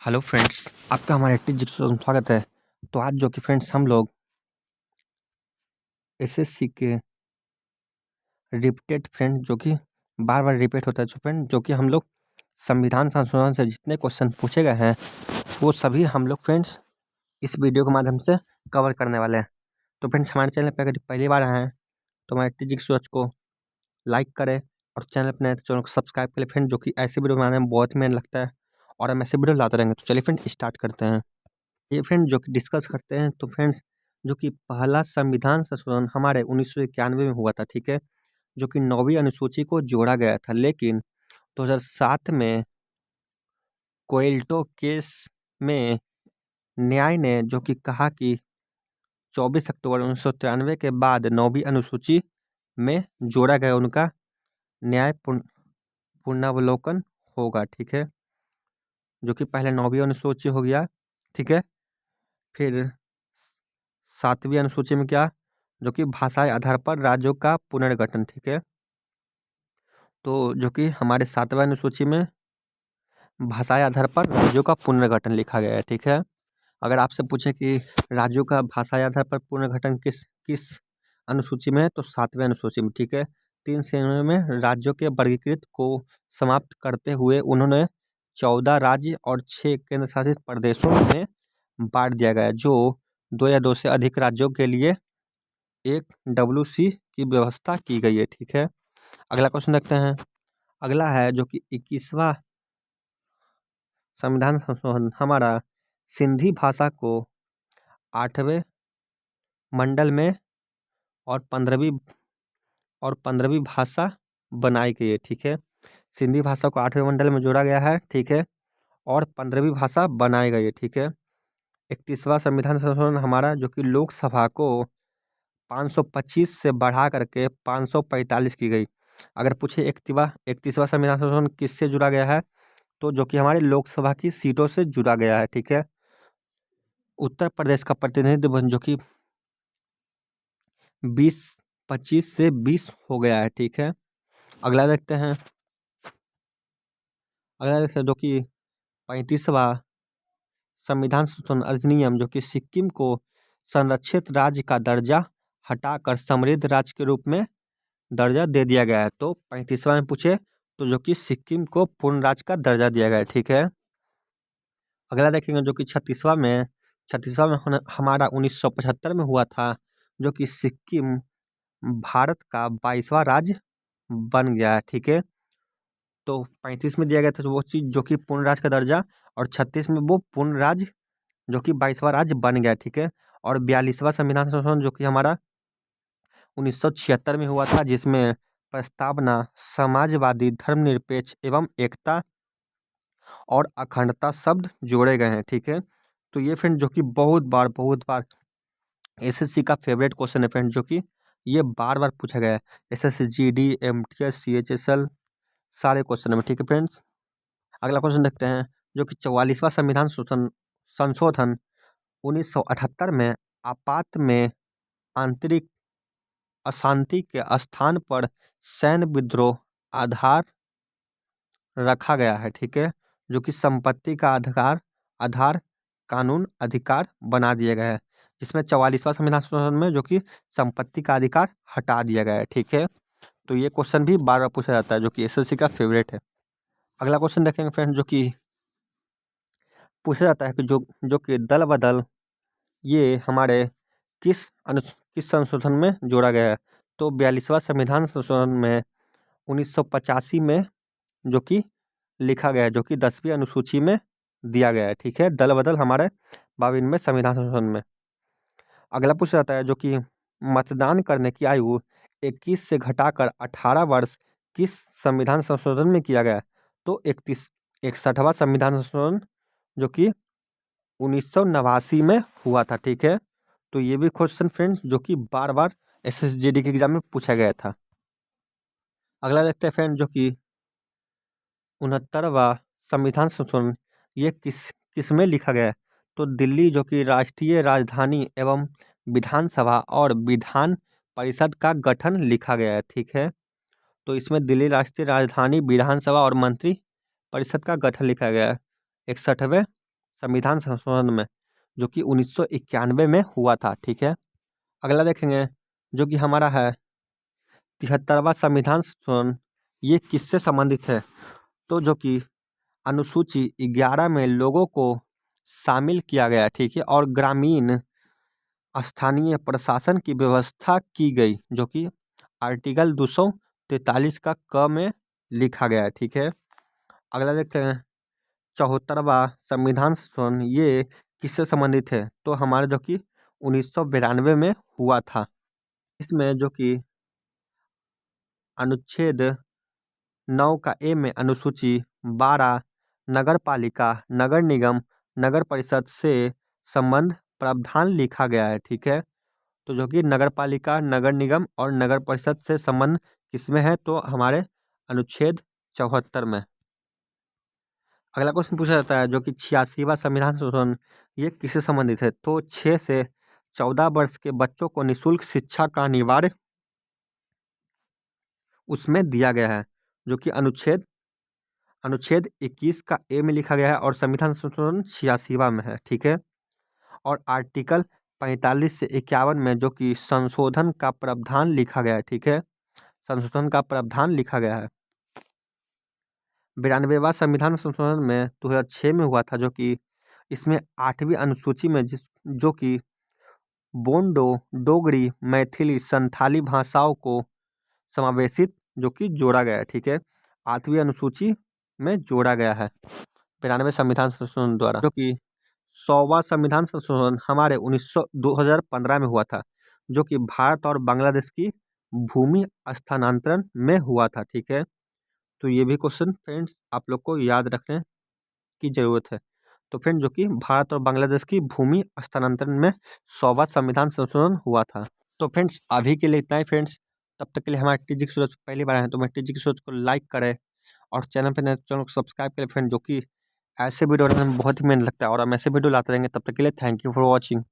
Hello friends, आपका हमारे teacher में स्वागत है। तो आज जो कि फ्रेंड्स हम लोग एसएससी के रिपीटेड फ्रेंड जो कि बार बार रिपीट होता है जो फ्रेंड जो कि हम लोग संविधान संशोधन से जितने क्वेश्चन पूछे गए हैं वो सभी हम लोग फ्रेंड्स इस वीडियो के माध्यम से कवर करने वाले हैं। तो फ्रेंड्स हमारे चैनल पर अगर पहली बार आए हैं तो हमारे टीचिंग सोच को लाइक करें और चैनल पर नए तो चैनल को सब्सक्राइब करें फ्रेंड, जो कि ऐसे वीडियो बनाने में बहुत ही मेहनत लगता है और हम ऐसे वीडियो लाते रहेंगे। तो चलिए फ्रेंड स्टार्ट करते हैं। ये फ्रेंड जो कि डिस्कस करते हैं तो फ्रेंड्स जो कि पहला संविधान संशोधन हमारे 1991 में हुआ था, ठीक है, जो कि 9वीं अनुसूची को जोड़ा गया था। लेकिन 2007 में कोएल्टो केस में न्याय ने जो कि कहा कि 24 अक्टूबर 1993 के बाद 9वीं अनुसूची में जोड़ा गया उनका न्याय पुनरावलोकन होगा, ठीक है, जो कि पहले 9वीं अनुसूची हो गया, ठीक है। फिर 7वीं अनुसूची में क्या, जो कि भाषाई आधार पर राज्यों का पुनर्गठन, ठीक है। तो जो कि हमारे 7वें अनुसूची में भाषाई आधार पर राज्यों का पुनर्गठन लिखा गया है, ठीक है। अगर आपसे पूछे कि राज्यों का भाषाई आधार पर पुनर्गठन किस किस अनुसूची में है तो 7वें अनुसूची में, ठीक है। 3 श्रेणियों में राज्यों के वर्गीकृत को समाप्त करते हुए उन्होंने 14 राज्य और 6 केंद्र शासित प्रदेशों में बांट दिया गया, जो 2 या 2 से अधिक राज्यों के लिए एक WC की व्यवस्था की गई है, ठीक है। अगला क्वेश्चन देखते हैं। अगला है जो कि 21वां संविधान संशोधन हमारा सिंधी भाषा को 8वें मंडल में और 15वीं भाषा बनाई गई है, ठीक है। सिंधी भाषा को 8वें मंडल में जोड़ा गया है, ठीक है, और 15वीं भाषा बनाई गई है, ठीक है। 31वां संविधान संशोधन हमारा जो कि लोकसभा को 525 से बढ़ा करके 545 की गई। अगर पूछे 31वां संविधान संशोधन किससे जुड़ा गया है तो जो कि हमारे लोकसभा की सीटों से जुड़ा गया है, ठीक है। उत्तर प्रदेश का प्रतिनिधित्व जो कि 25 से 20 हो गया है, ठीक है। अगला देखते हैं। जो कि 35वां संविधान संशोधन अधिनियम जो कि सिक्किम को संरक्षित राज्य का दर्जा हटाकर समृद्ध राज्य के रूप में दर्जा दे दिया गया है। तो 35वां में पूछे तो जो कि सिक्किम को पूर्ण राज्य का दर्जा दिया गया है, ठीक है। अगला देखेंगे जो कि 36वां में हमारा 1975 में हुआ था, जो कि सिक्किम भारत का 22वां राज्य बन गया है, ठीक है। तो 35 में दिया गया था वो चीज़ जो कि पूर्ण राज्य का दर्जा, और 36 में वो पूर्ण राज्य जो कि 22वां राज्य बन गया, ठीक है। और 42वां संविधान संशोधन जो कि हमारा 1976 में हुआ था, जिसमें प्रस्तावना समाजवादी धर्मनिरपेक्ष एवं एकता और अखंडता शब्द जोड़े गए हैं, ठीक है। तो ये फ्रेंड जो कि बहुत बार एसएससी का फेवरेट क्वेश्चन है फ्रेंड, जो कि ये बार बार पूछा गया है। एसएससी जीडी एमटीएस सीएचएसएल सारे क्वेश्चन में, ठीक है फ्रेंड्स। अगला क्वेश्चन देखते हैं जो कि 44वां संविधान संशोधन 1978 में आपात में आंतरिक अशांति के स्थान पर सैन्य विद्रोह आधार रखा गया है, ठीक है, जो कि संपत्ति का आधार कानून अधिकार बना दिया गया है, जिसमें 44वां संविधान संशोधन में जो कि संपत्ति का अधिकार हटा दिया गया है, ठीक है। तो ये क्वेश्चन भी बार बार पूछा जाता है, जो कि एसएससी का फेवरेट है। अगला क्वेश्चन देखेंगे फ्रेंड, जो कि पूछा जाता है कि जो कि दल बदल ये हमारे किस संशोधन में जोड़ा गया है। तो 42वां संविधान संशोधन में 1985 में जो कि लिखा गया है, जो कि 10वीं अनुसूची में दिया गया है, ठीक है। दल बदल हमारे 52वें संविधान संशोधन में। अगला पूछा जाता है जो कि मतदान करने की आयु 21 से घटाकर 18 वर्ष किस संविधान संशोधन में किया गया है। तो 61वां संविधान संशोधन जो कि 1989 में हुआ था, ठीक है। तो ये भी क्वेश्चन फ्रेंड्स जो कि बार बार एसएसजीडी के एग्जाम में पूछा गया था। अगला देखते हैं फ्रेंड जो कि 69वां संविधान संशोधन ये किस में लिखा गया है। तो दिल्ली जो कि राष्ट्रीय राजधानी एवं विधानसभा और विधान परिषद का गठन लिखा गया है, ठीक है। तो इसमें दिल्ली राष्ट्रीय राजधानी, विधानसभा और मंत्री परिषद का गठन लिखा गया है। 61वें संविधान संशोधन में, जो कि 1991 में हुआ था। ठीक है, अगला देखेंगे जो कि हमारा है 73वां संविधान संशोधन। ये किससे संबंधित है? तो जो कि अनुसूची 11 में लोगों को शामिल किया गया। ठीक है, और ग्रामीण स्थानीय प्रशासन की व्यवस्था की गई, जो कि आर्टिकल 243 का क में लिखा गया है। ठीक है, अगला देखते हैं 74वां संविधान संशोधन। ये किससे संबंधित है? तो हमारे जो कि 1992 में हुआ था। इसमें जो कि अनुच्छेद 9 का ए में अनुसूची 12 नगर पालिका, नगर निगम, नगर परिषद से संबंध प्रावधान लिखा गया है। ठीक है, तो जो कि नगर पालिका, नगर निगम और नगर परिषद से संबंध किसमें है? तो हमारे अनुच्छेद 74 में। अगला क्वेश्चन पूछा जाता है जो कि 86वां संविधान संशोधन। ये किससे संबंधित है? तो 6 से 14 वर्ष के बच्चों को निःशुल्क शिक्षा का अनिवार्य उसमें दिया गया है, जो कि अनुच्छेद 21 का ए में लिखा गया है और संविधान संशोधन 86वां में है। ठीक है, और आर्टिकल 45 से 51 में जो कि संशोधन का प्रावधान लिखा गया है। ठीक है, संशोधन का प्रावधान लिखा गया है। 92वां संविधान संशोधन में 2006 में हुआ था, जो कि इसमें 8वीं अनुसूची में जो कि बोंडो, डोगरी, मैथिली, संथाली भाषाओं को समावेशित जो कि जोड़ा गया है। ठीक है, 8वीं अनुसूची में जोड़ा गया है 92 संविधान संशोधन द्वारा। जो कि 100वां संविधान संशोधन हमारे 2015 में हुआ था, जो कि भारत और बांग्लादेश की भूमि स्थानांतरण में हुआ था। ठीक है, तो ये भी क्वेश्चन फ्रेंड्स आप लोग को याद रखने की जरूरत है। तो फ्रेंड जो कि भारत और बांग्लादेश की भूमि स्थानांतरण में 100वां संविधान संशोधन हुआ था। तो फ्रेंड्स अभी के लिए इतना ही फ्रेंड्स। तब तक के लिए हमारे टीजी की सोच पहली बार है तो मैं टीजी की सोच को लाइक करें और चैनल पर नए चैनल को सब्सक्राइब करें फ्रेंड, जो कि ऐसे वीडियो बनाने में बहुत ही मेहनत लगता है और हम ऐसे वीडियो लाते रहेंगे। तब तक के लिए थैंक यू फॉर वॉचिंग।